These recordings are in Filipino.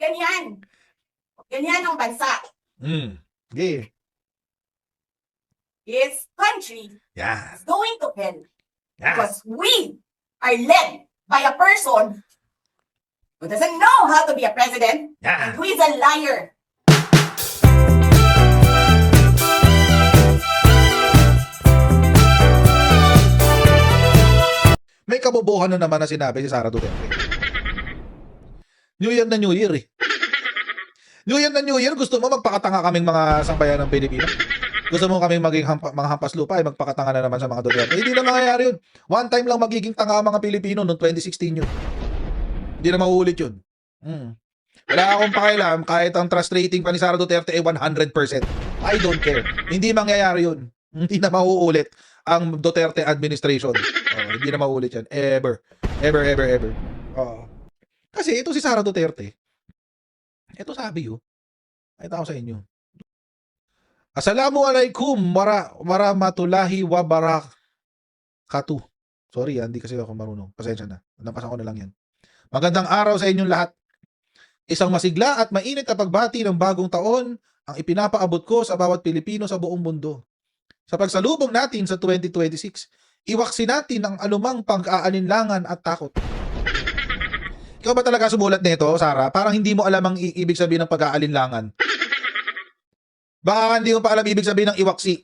ganyan. Ganyan ang bansa. Okay. This country Yeah. is going to hell. Yeah. Because we are led by a person who doesn't know how to be a president and Yeah. who is a liar. May kabobohan na naman na sinabi si Sara Duterte. New Year na New Year eh. New Year na New Year, gusto mo magpakatanga kaming mga sambayan ng Pilipino? Gusto mo kaming maging mga hampas lupa ay magpakatanga na naman sa mga Duterte? Hindi na mangyayari yun. One time lang magiging tanga ang mga Pilipino noong 2016 yun. Hindi na mauulit yun. Wala akong pakialam kahit ang trust rating pa ni Sara Duterte ay 100%. I don't care. Hindi mangyayari yun. Hindi na mauulit ang Duterte administration. Hindi na mauulit yan. Ever. Ever. Kasi ito si Sara Duterte. Ito sabi yun. Ay tao sa inyo. Assalamualaikum warahmatullahi wabarakatuh. Sorry, hindi kasi ako marunong. Pasensya na. Napasan ko na lang yan. Magandang araw sa inyong lahat. Isang masigla at mainit na pagbati ng bagong taon ang ipinapaabot ko sa bawat Pilipino sa buong mundo. Sa pagsalubong natin sa 2026, iwaksi natin ang anumang pag-aalinlangan at takot. Ikaw ba talaga sumulat nito, Sara? Parang hindi mo alam ang ibig sabihin ng pag-aalinlangan. Baka hindi mo pa alam ibig sabihin ng iwaksi.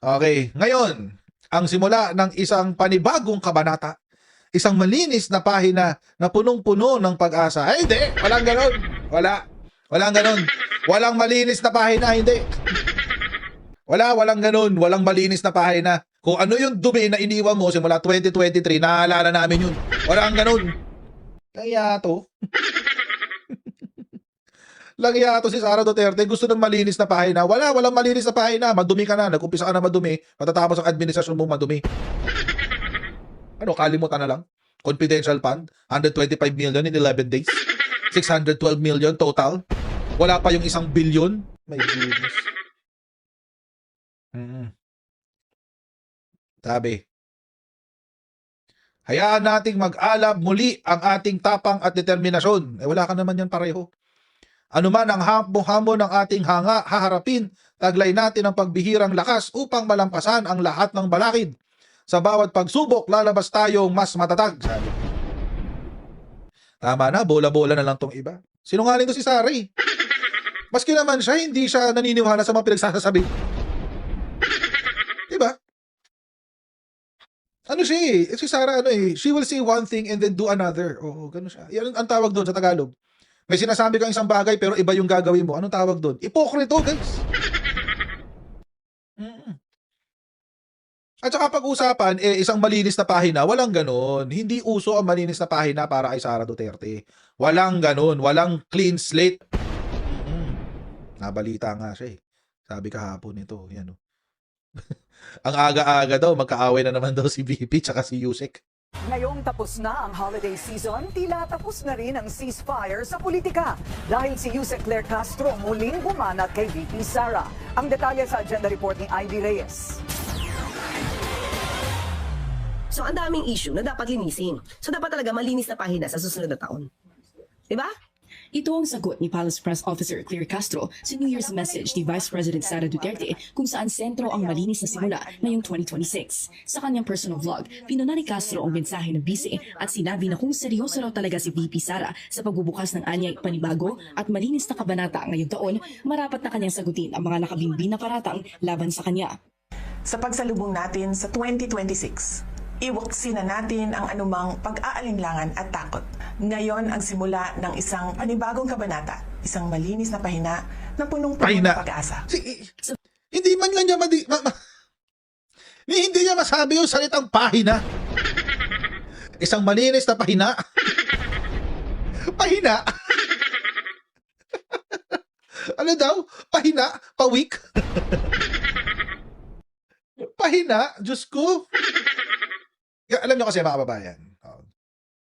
Okay, ngayon, ang simula ng isang panibagong kabanata, isang malinis na pahina na punong-puno ng pag-asa. Ay, hindi! Walang ganon. Walang ganon. Walang malinis na pahina, hindi. Walang ganon. Walang malinis na pahina. Kung ano yung dumi na iniwan mo simula 2023, naaalala namin yun. Walang ganon. Kaya to. Langya to si Sara Duterte. Gusto ng malinis na pahina. Walang malinis na pahina. Madumi ka na. Nag-umpisa ka na madumi. Matatapos ang administrasyon mo madumi. Ano, kalimutan na lang? Confidential fund, 125 million in 11 days. 612 million total. Wala pa yung 1 billion. My goodness. Sabi, hayaan nating mag-alab muli ang ating tapang at determinasyon. Wala ka naman yan pareho. Ano man ang hamon ng ating haharapin, taglay natin ang pagbihirang lakas upang malampasan ang lahat ng balakid. Sa bawat pagsubok, lalabas tayong mas matatag. Sabi. Tama na, bola-bola na lang tong iba. Sinungaling to si Sara eh. Maski naman siya, hindi siya naniniwala sa mga pinagsasabi. Diba? Ano siya eh? Si Sara she will say one thing and then do another. Oo, ganun siya. Yan ang tawag doon sa Tagalog. May sinasabi kang isang bagay pero iba yung gagawin mo. Anong tawag doon? Ipokrito, guys. At saka pag-usapan, isang malinis na pahina, walang ganon. Hindi uso ang malinis na pahina para kay Sara Duterte. Walang ganon. Walang clean slate. Nabalita nga siya eh. Sabi kahapon ito. Yan o. Ang aga-aga daw, magkaaway na naman daw si VP tsaka si Yusek. Ngayong tapos na ang holiday season, tila tapos na rin ang ceasefire sa politika. Dahil si Yusek Claire Castro muling bumanat kay VP Sara. Ang detalye sa agenda report ni Ivy Reyes. So, ang daming issue na dapat linisin. So, dapat talaga malinis na pahina sa susunod na taon. Diba? Ito ang sagot ni Palace Press Officer Claire Castro sa New Year's message ni Vice President Sara Duterte kung saan sentro ang malinis na simula ngayong 2026. Sa kanyang personal vlog, pinuna ni Castro ang mensahe ng bise at sinabi na kung seryoso raw talaga si VP Sara sa pagbubukas ng anyay panibago at malinis na kabanata ngayong taon, marapat na kanyang sagutin ang mga nakabimbing na paratang laban sa kanya. Sa pagsalubong natin sa 2026, iwaksi na natin ang anumang pag-aalinlangan at takot. Ngayon ang simula ng isang panibagong kabanata, isang malinis na pahina na punong-puno ng pag-asa. Hindi man lang niya hindi niya masabi yung salitang pahina. Isang malinis na pahina. Pahina. Ano daw? Pahina? Pawik? Pahina? Diyos ko. Alam nyo kasi mga kababayan,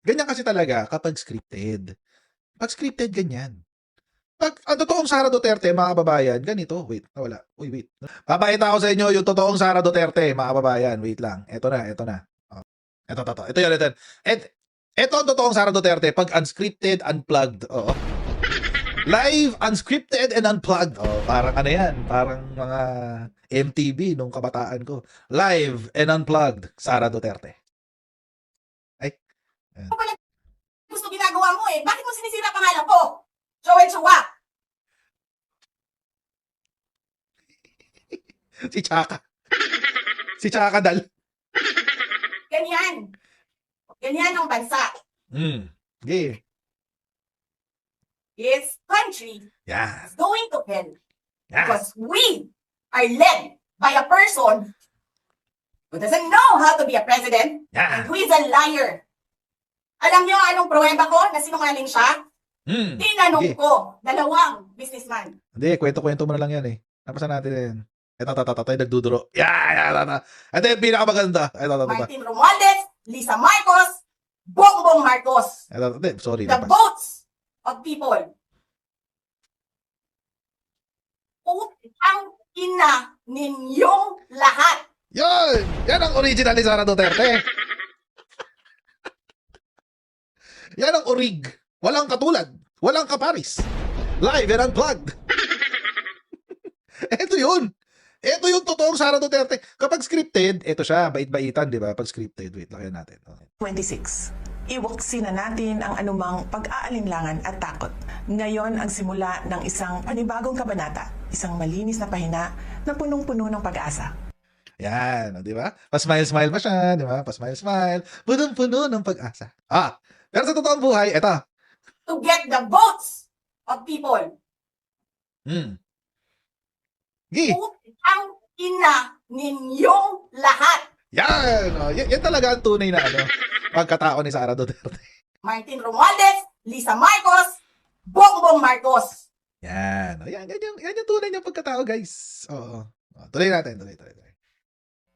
ganyan kasi talaga kapag scripted. Pag scripted, ganyan. Pag ang totoong Sara Duterte, mga kababayan, ganito. Wait, nawala. Uy, wait. Papakita ko sa inyo yung totoong Sara Duterte, mga kababayan. Wait lang. Ito na. Ito yun, ito. Ito ang totoong Sara Duterte pag unscripted, unplugged. Oo. Live, unscripted, and unplugged. Oh, parang ano yan? Parang mga MTV nung kabataan ko. Live and unplugged, Sara Duterte. Ay. Ano pala gusto ginagawa mo eh? Bakit mo sinisira pangalan ko? Joel Chua. Si Chaka. Si Chaka Dal. Ganyan. Ganyan ang bansa. Okay. This country Yan. is going to hell. Yan. Because we are led by a person who doesn't know how to be a president and Yan. who is a liar. Alam niyo anong pruweba ko na sinungaling siya? Tinanong Sige. ko, dalawang businessman. Hindi, kwento-kwento mo na lang yan eh. Napasa natin yan. Ito, nagduduro. Yan. Ito yung pinakamaganda. Ito. Martin Romualdez, Lisa Marcos, Bongbong Marcos. Ito, sorry. The Napas. votes of people. Ang ina ninyong lahat. Yan! Yan ang original ni Sara Duterte. Yan ang orig. Walang katulad. Walang kaparis. Live and unplugged. Ito yun. Ito yung totoong Sara Duterte. Kapag scripted, ito siya, bait-baitan, di ba? Pag scripted, wait, lakayan natin. Okay. 26. Iwaksi na natin ang anumang pag-aalinlangan at takot. Ngayon ang simula ng isang panibagong kabanata, isang malinis na pahina na punong-puno ng pag-asa. Yan, di ba? Pa-smile-smile pa siya, di ba? Pa-smile-smile. Punong-puno ng pag-asa. Pero sa totoong buhay, ito. To get the votes of people. Gi. Ang ina ninyong lahat. Yan. Yan talaga ang tunay na pagkatao ni Sara Duterte. Martin Romualdez, Lisa Marcos, Bongbong Marcos. Yan. Yan yung tunay niyang pagkatao, guys. Oo. Tuloy natin.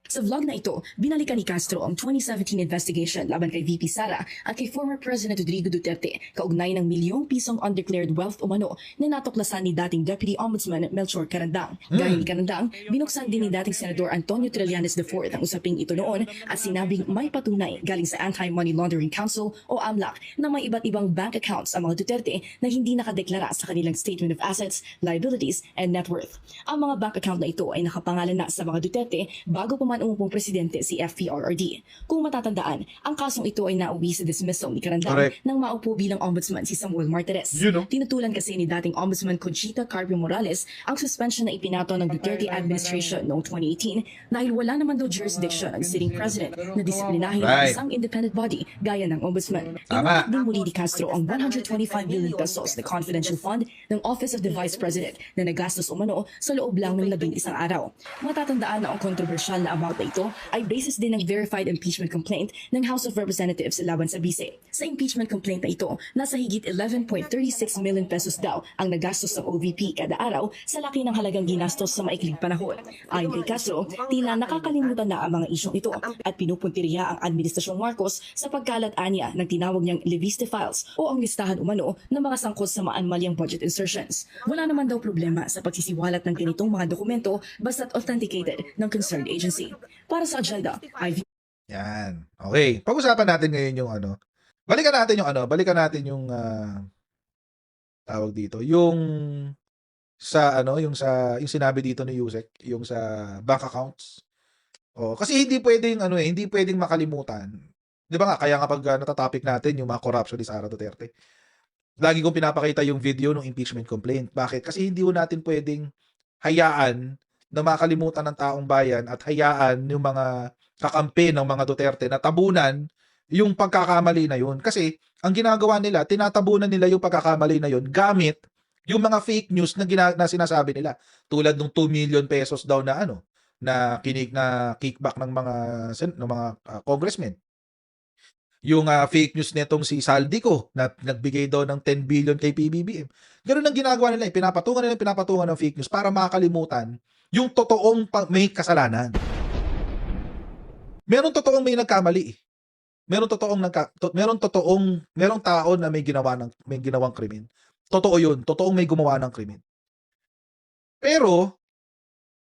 Sa vlog na ito, binalikan ni Castro ang 2017 investigation laban kay VP Sara at kay former President Rodrigo Duterte kaugnay ng milyong pisong undeclared wealth umano na natuklasan ni dating Deputy Ombudsman Melchor Carandang. Gaya ni Carandang, binuksan din ni dating Senador Antonio Trillanes IV ang usaping ito noon at sinabing may patunay galing sa Anti-Money Laundering Council o AMLAC na may iba't ibang bank accounts ang mga Duterte na hindi nakadeklara sa kanilang Statement of Assets, Liabilities, and Net Worth. Ang mga bank account na ito ay nakapangalan na sa mga Duterte bago umupong presidente si FPRRD. Kung matatandaan, ang kasong ito ay nauwi sa dismissal ni Carandang Correct. nang maupo bilang ombudsman si Samuel Martires. Tinutulan kasi ni dating ombudsman Conchita Carpio Morales ang suspension na ipinato ng Duterte administration noong 2018 dahil wala naman daw jurisdiction ang sitting president na disiplinahin ang Right. isang independent body gaya ng ombudsman. Tama. Inulat din muli ni Castro ang 125 billion pesos na confidential fund ng Office of the Vice President na nagastos umano sa loob lang ng 11 araw. Matatandaan na ang kontrobersyal na amount na ito ay basis din ng verified impeachment complaint ng House of Representatives laban sa Vice. Sa impeachment complaint na ito, nasa higit 11.36 million pesos daw ang nagastos ng OVP kada araw sa laki ng halagang ginastos sa maikling panahon. Ayon kay Castro, tila nakakalimutan na ang mga isyong ito at pinupuntiriya ang Administrasyong Marcos sa pagkalat-anya ng tinawag niyang Leviste Files o ang listahan umano ng mga sangkot sa maanmalyang budget insertions. Wala naman daw problema sa pagsisiwalat ng ganitong mga dokumento basta't authenticated ng concerned agency. Para sa agenda, Yan. Okay. Pag-usapan natin ngayon yung Balikan natin yung tawag dito, yung sinabi dito ni Yusek, yung sa bank accounts. Kasi hindi pwedeng makalimutan. 'Di ba nga kaya nga pag natatopic natin yung mga corruption ni Sara Duterte. Lagi kong pinapakita yung video ng impeachment complaint. Bakit? Kasi hindi natin pwedeng hayaan na makalimutan ng taong bayan at hayaan yung mga kakampi ng mga Duterte na tabunan yung pagkakamali na yun. Kasi ang ginagawa nila, tinatabunan nila yung pagkakamali na yun gamit yung mga fake news na sinasabi nila. Tulad ng 2 million pesos daw na na kickback ng mga congressmen. Yung fake news netong si Saldico na nagbigay daw ng 10 billion kay PBBM. Ganun ang ginagawa nila, pinapatungan ng fake news para makalimutan yung totoong may kasalanan. Merong totoong may nagkamali. Merong tao na may ginawang krimen. Totoo 'yun, totoong may gumawa ng krimen. Pero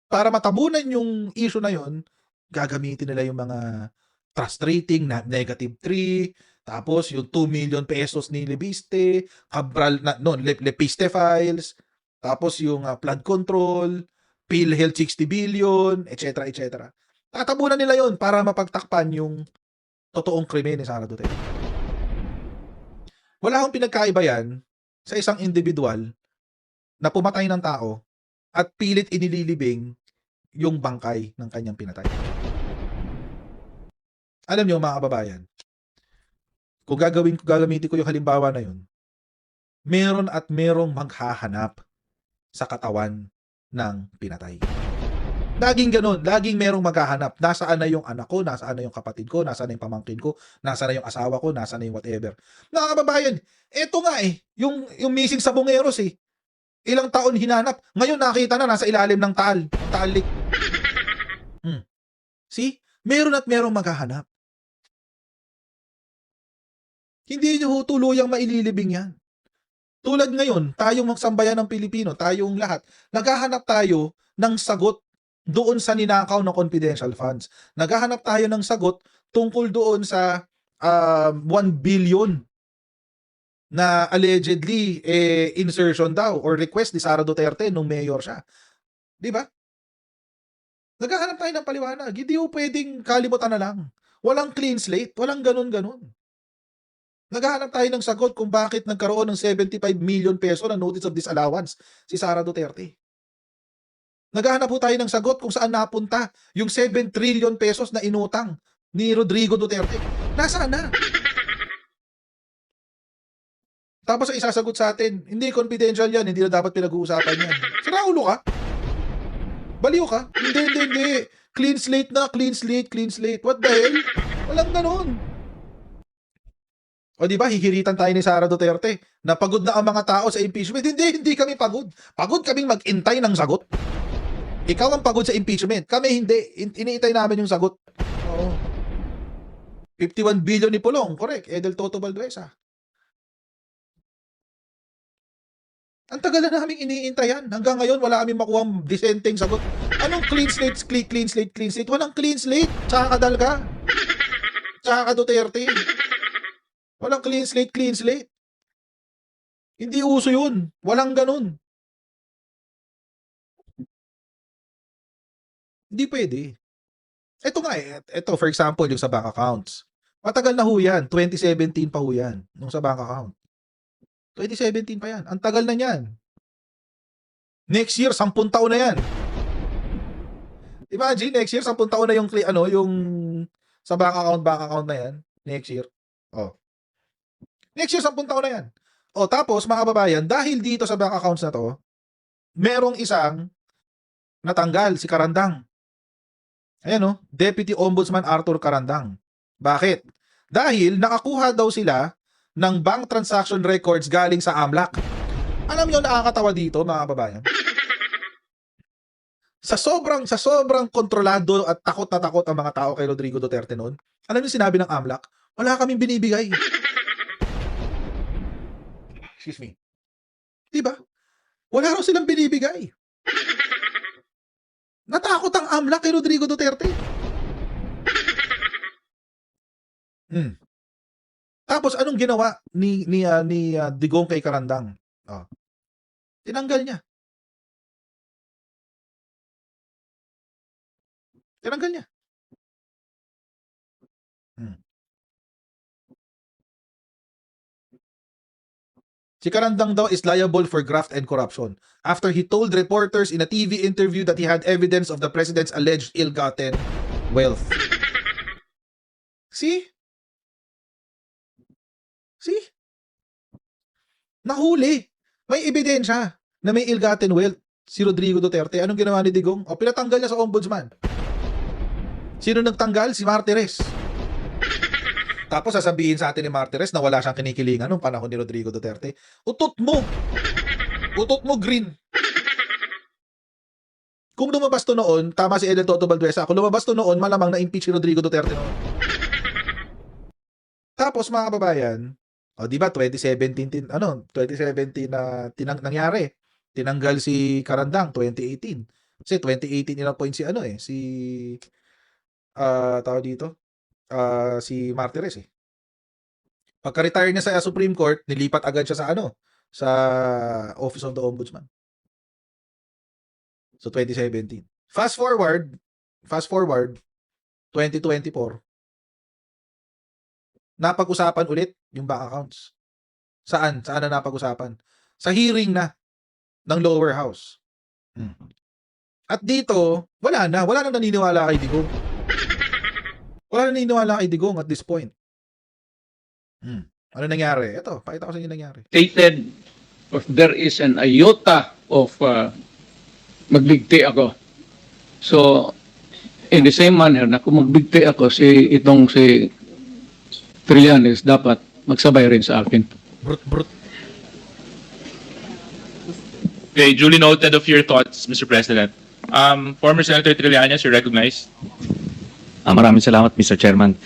para matabunan yung issue na 'yon, gagamitin nila yung mga trust rating na -3, tapos yung 2 million pesos ni Lebiste, Cabral na no, Lepiste files, tapos yung flood control, PhilHealth 60 billion, etc. etc. Tatabunan nila yon para mapagtakpan yung totoong krimen ni Sara Duterte. Wala akong pinagkaiba yan sa isang individual na pumatay ng tao at pilit inililibing yung bangkay ng kanyang pinatay. Alam niyo mga kababayan, kung gagamitin ko yung halimbawa na yun, meron at merong maghahanap sa katawan ng pinatay. Laging ganun, laging merong maghahanap. Nasaan na yung anak ko, nasaan na yung kapatid ko, nasaan na yung pamangkin ko, nasaan na yung asawa ko, nasaan na yung whatever. Mga kababayan, eto nga yung missing sa Bungeros Ilang taon hinanap. Ngayon nakita na nasa ilalim ng talik. See? Meron at merong maghahanap. Hindi nyo tuluyang maililibing yan. Tulad ngayon, tayong sambayan ng Pilipino, tayong lahat, naghahanap tayo ng sagot doon sa ninakaw na confidential funds. Naghahanap tayo ng sagot tungkol doon sa 1 billion na allegedly insertion daw or request ni Sara Duterte nung mayor siya. Di ba? Naghahanap tayo ng paliwanag. Hindi po pwedeng kalimutan na lang. Walang clean slate. Walang ganun-ganun. Naghahanap tayo ng sagot kung bakit nagkaroon ng 75 million peso na notice of disallowance si Sara Duterte. Naghahanap po tayo ng sagot kung saan napunta yung 7 trillion pesos na inutang ni Rodrigo Duterte. Nasaan na? Tapos ang isasagot sa atin, hindi confidential yan, hindi na dapat pinag-uusapan yan. Sira ulo ka? Baliw ka? Hindi. Clean slate na, clean slate. What the hell? Walang ganun. O di ba, hihiritan tayo ni Sara Duterte na pagod na ang mga tao sa impeachment. Hindi kami pagod. Pagod kaming mag-intay ng sagot. Ikaw ang pagod sa impeachment. Kami hindi. Iniintay namin yung sagot. Oo. 51 billion ni Pulong. Correct. Edel Toto Valduesa. Ang tagal na namin iniintayan. Hanggang ngayon, wala kaming makuhang disenteng sagot. Anong clean slate? Walang clean slate. Tsaka kadal ka. Tsaka ka Duterte. Walang clean slate. Hindi uso yun. Walang ganun. Hindi pwede. Ito nga Ito, for example, yung sa bank accounts. Matagal na ho yan. 2017 pa ho yan. Nung sa bank account. 2017 pa yan. Ang tagal na yan. Next year, 10 taon na yan. Imagine, next year, 10 taon na yung sa bank account na yan. Next year. Oh. Next year, 10 taon na yan. O, tapos, mga kababayan, dahil dito sa bank accounts na to, merong isang natanggal, si Karandang. Ayan Deputy Ombudsman Arthur Karandang. Bakit? Dahil nakakuha daw sila ng bank transaction records galing sa AMLAC. Alam niyo, nakakatawa dito, mga kababayan. Sa sobrang kontrolado at takot na takot ang mga tao kay Rodrigo Duterte noon, alam niyo sinabi ng AMLAC, wala kaming binibigay. Excuse me. Diba? Wala raw silang binibigay. Natakot ang AMLAC kay Rodrigo Duterte. Tapos anong ginawa ni Digong kay Karandang? Tinanggal niya. Si Karandang daw is liable for graft and corruption after he told reporters in a TV interview that he had evidence of the president's alleged ill-gotten wealth. See? Nahuli. May ebidensya na may ill-gotten wealth si Rodrigo Duterte. Anong ginawa ni Digong? Pinatanggal niya sa ombudsman. Sino nagtanggal? Si Martires. Tapos sasabihin sa atin ni Martires na wala siyang kinikilingan nung panahon ni Rodrigo Duterte. Utot mo, green. Kung lumabas to noon, tama si Edel Toto Valduesa, kung lumabas to noon, malamang na-impeach si Rodrigo Duterte noon. Tapos mga kababayan, di ba 2017 na nangyari. Tinanggal si Karandang 2018. Kasi 2018 in-appoint si tawag dito. si Martires eh. Pagka-retire niya sa Supreme Court, nilipat agad siya sa Office of the Ombudsman. So 2017. Fast forward 2024. Napag-usapan ulit yung bank accounts. Saan na napag-usapan? Sa hearing na ng lower house. At dito, wala na naniniwala kay Digong. Wala na naniniwala kay Digong at this point. Ano nangyari? Ito, pakita ko sa inyo nangyari. Stated if there is an iota of magbigti ako. So, in the same manner na kung magbigti ako, si Trillanes dapat magsabay rin sa akin. Brut. Okay, duly noted of your thoughts, Mr. President. Former Senator Trillanes, you're recognized. Maraming salamat, Mr. Chairman.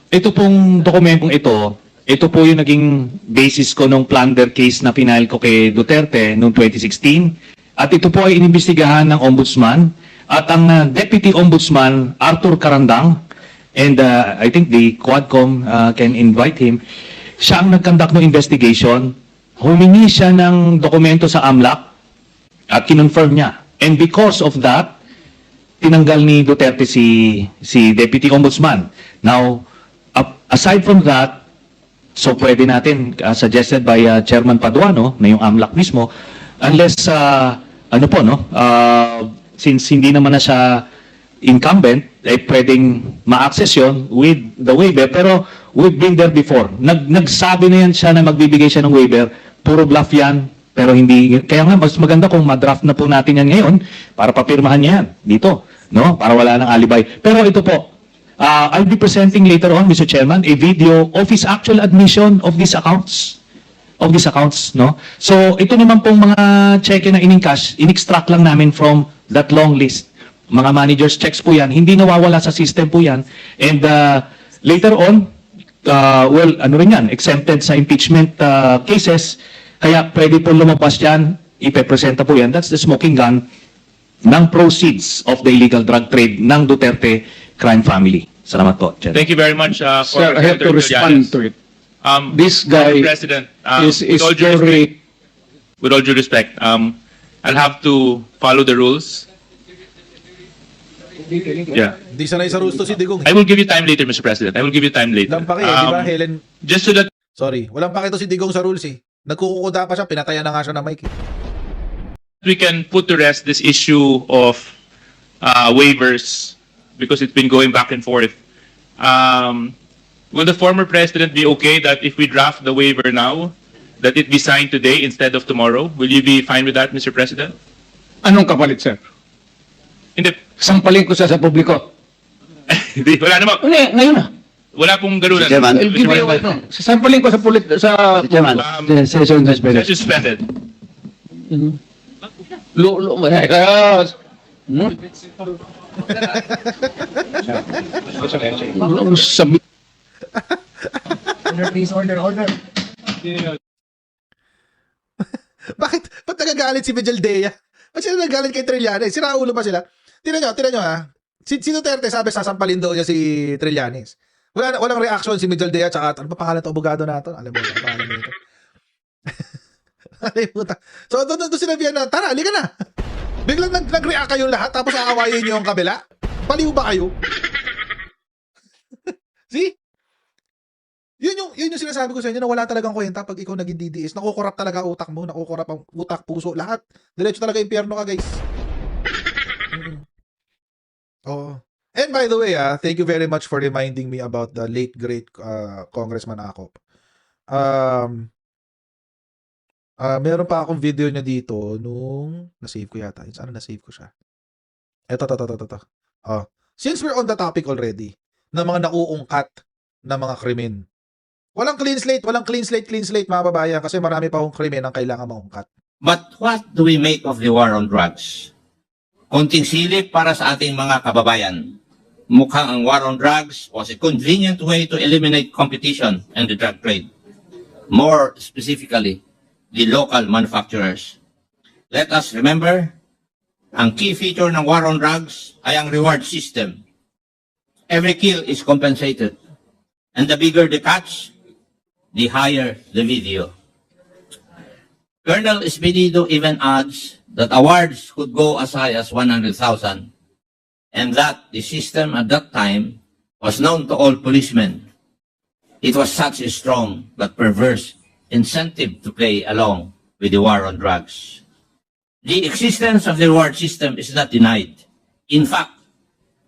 Ito pong dokumentong ito po yung naging basis ko nung plunder case na pinail ko kay Duterte noong 2016. At ito po ay inimbestigahan ng Ombudsman. At ang Deputy Ombudsman, Arthur Carandang, and I think the Quadcom can invite him, siya ang nag-conduct ng investigation. Humingi siya ng dokumento sa AMLAC at kinonfirm niya. And because of that, tinanggal ni Duterte si Deputy Ombudsman. Now, aside from that, so pwede natin, suggested by Chairman Paduano, na yung AMLAC mismo, unless, since hindi naman na siya incumbent, pwedeng ma-access yun with the waiver. Pero we've been there before. Nagsabi na yan siya na magbibigay siya ng waiver. Puro bluff yan. Pero hindi, kaya nga mas maganda kung ma-draft na po natin yan ngayon para papirmahan niya yan dito, no? Para wala nang alibay. Pero ito po, I'll be presenting later on, Mr. Chairman, a video of his actual admission of these accounts. No? So, ito naman pong mga cheque na in-encash, in-extract lang namin from that long list. Mga managers checks po yan, hindi nawawala sa system po yan. And later on, exempted sa impeachment cases, kaya pwede po lumabas yan, ipepresenta po yan. That's the smoking gun ng proceeds of the illegal drug trade ng Duterte crime family. Salamat po, Chair. Thank you very much, Sir, I have to Senator respond Trillanes. to it. Mr. This guy President, is with all due respect, I'll have to follow the rules. Yeah. Hindi sanay sa rules to si Digong. I will give you time later, Mr. President. I will give you time later. Walang paki, di ba, Helen? Just so that Sorry, walang paki to si Digong sa rules eh. Nagkukuda pa siya, pinatayan na nga siya ng mic eh. we can put to rest this issue of waivers because it's been going back and forth. Will the former president be okay that if we draft the waiver now, that it be signed today instead of tomorrow? Will you be fine with that, Mr. President? Anong kapalit, sir? Hindi. Sampalin ko sa publiko. Hindi, wala naman. Ngayon na. Wala pong ganunan. Chairman. I'll give you sampalin ko sa Chairman, session suspended. Suspended. Bakit? Ba't nagagalit si Mejaldea? Ba't sila nagagalit kay Trillanes? Sira ulo pa sila? Tingnan nyo ha. Si Duterte sabi sasampalin daw niya si Trillanes. Walang reaction si Mejaldea tsaka ano pa pangalan to abogado natin? Alam mo ang pangalan nito. So doon sinabihan na, tara, halika na. Biglang nag-react kayong lahat tapos aawayin niyo yung kabila. Baliw ba kayo? See? Yun yung sinasabi ko sa inyo na wala talagang kwenta pag ikaw naging DDS. Nakukurap talaga utak mo, nakukurap ang utak, puso, lahat. Diretso talaga impyerno ka, guys. Oh. And by the way, thank you very much for reminding me about the late great Congressman Acop. Meron pa akong video niya dito nung na-save ko yata. Sana na-save ko siya. Ito. Since we're on the topic already ng mga nauungkat na mga krimen. Walang clean slate, mga babayan, kasi marami pa akong krimen ang kailangan maungkat. But what do we make of the war on drugs? Konting silip para sa ating mga kababayan. Mukhang ang war on drugs was a convenient way to eliminate competition in the drug trade. More specifically, the local manufacturers. Let us remember, ang key feature ng war on drugs ay ang reward system. every kill is compensated. And the bigger the catch, the higher the video. Colonel Espinido even adds that awards could go as high as 100,000 and that the system at that time was known to all policemen. It was such a strong but perverse incentive to play along with the war on drugs. The existence of the reward system is not denied. In fact,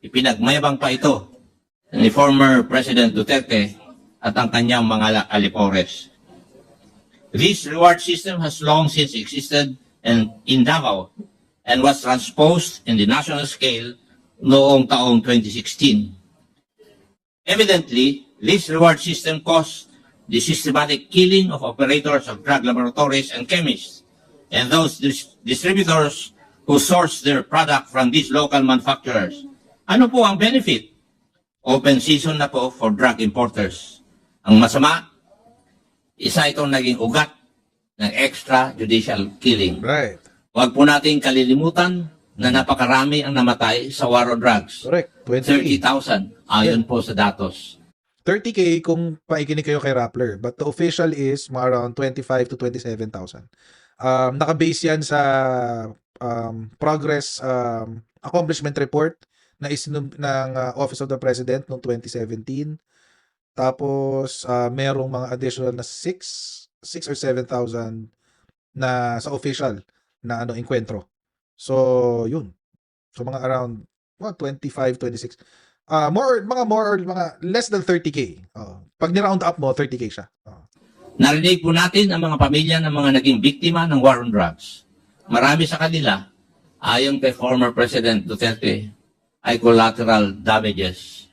ipinagmayabang pa ito ni former President Duterte at ang kanyang mga alipores. This reward system has long since existed in Davao and was transposed in the national scale noong taong 2016. Evidently, this reward system caused the systematic killing of operators of drug laboratories and chemists and those distributors who source their product from these local manufacturers. Ano po ang benefit? Open season na po for drug importers. Ang masama, isa itong naging ugat ng extrajudicial killing. Right. Huwag po nating kalilimutan na napakarami ang namatay sa war on drugs. Correct. 20K. 30,000 ayon po sa datos. 30K kung paikinig kayo kay Rappler. But the official is mga around 25 to 27,000. Nakabase yan sa progress accomplishment report na isinom ng Office of the President noong 2017. Tapos merong mga additional na 6 or 7,000 na sa official na enkwentro. So yun. So mga around 25, 26. Mga less than 30K. Pag ni-round up mo, 30K siya. Narinig po natin ang mga pamilya ng mga naging biktima ng war on drugs. Marami sa kanila, ayon kay former President Duterte, ay collateral damages.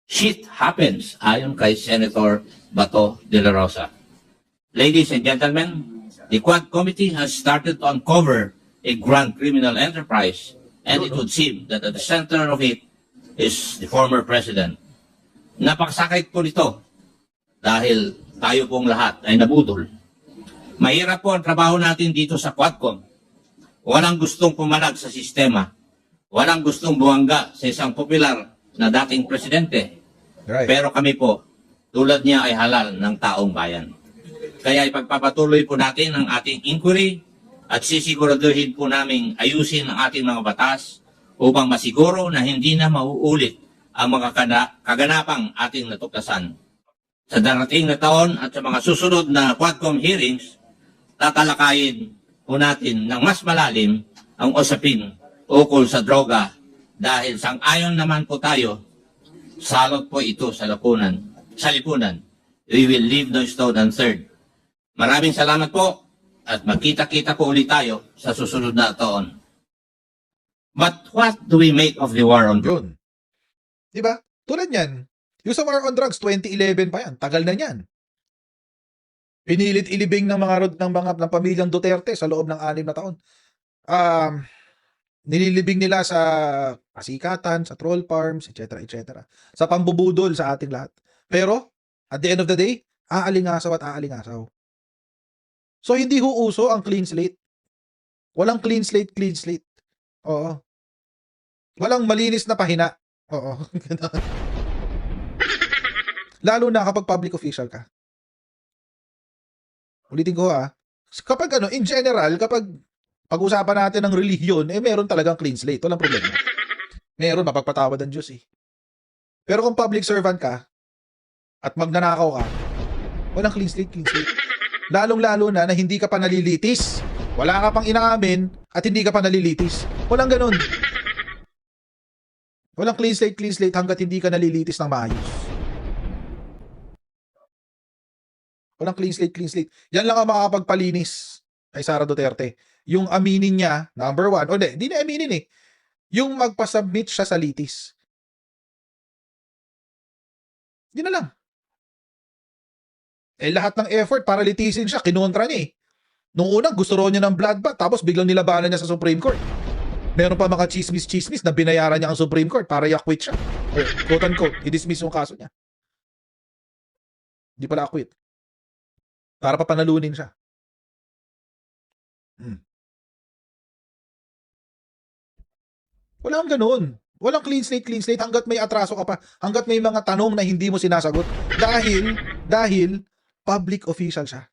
Shit happens, ayon kay Senator Bato de la Rosa. Ladies and gentlemen, the Quad Committee has started to uncover a grand criminal enterprise, and it would seem that at the center of it is the former President. Napakasakit po nito dahil tayo pong lahat ay nabudol. Mahirap po ang trabaho natin dito sa Quadcom. Walang gustong pumalag sa sistema. Walang gustong buwangga sa isang popular na dating presidente. Right. Pero kami po, tulad niya ay halal ng taong bayan. Kaya ipagpapatuloy po natin ang ating inquiry at sisiguraduhin po namin ayusin ang ating mga batas upang masiguro na hindi na mauulit ang mga kaganapang ating natuklasan. Sa darating na taon at sa mga susunod na Quadcom hearings, tatalakayin po natin ng mas malalim ang usapin ukol sa droga dahil sang-ayon naman po tayo, salot po ito sa lipunan. We will leave no stone unturned. Maraming salamat po at magkita-kita po ulit tayo sa susunod na taon. But what do we make of the war on drugs? Yun. Diba? Tulad yan. Yung sa war on drugs, 2011 pa yan. Tagal na yan. Pinilit ilibing ng ng pamilyang Duterte sa loob ng 6 na taon. Nililibing nila sa kasikatan, sa troll farms, etc. etc. Sa pambubudol sa ating lahat. Pero, at the end of the day, aalingasaw at aalingasaw. So, hindi uso ang clean slate. Walang clean slate. Oo. Walang malinis na pahina. Oo. Lalo na kapag public official ka. Ulitin ko kapag in general, kapag pag-usapan natin ng relihiyon, meron talagang clean slate. Walang problema. Meron, mapagpatawad ang Diyos Pero kung public servant ka, at magnanakaw ka, walang clean slate. Lalong-lalo na hindi ka pa nalilitis. Wala ka pang inaamin, at hindi ka pa nalilitis. Walang ganun. Walang clean slate hanggat hindi ka nalilitis ng maayos. Walang clean slate. Yan lang ang makakapagpalinis kay Sara Duterte. Yung aminin niya, number 1, hindi na aminin yung magpasubmit siya sa litis. Yun na lang. Lahat ng effort para litisin siya, kinontra niya Nung unang gusto raw niya ng bloodbath, tapos biglang nilabanan niya sa Supreme Court. Meron pa mga chismis na binayaran niya ang Supreme Court para i-acquit siya. Or, quote-unquote, i-dismiss yung kaso niya. Hindi pala acquit. Para pa panalunin siya. Wala kang ganun. Walang clean slate hanggat may atraso ka pa, hanggat may mga tanong na hindi mo sinasagot dahil public official siya.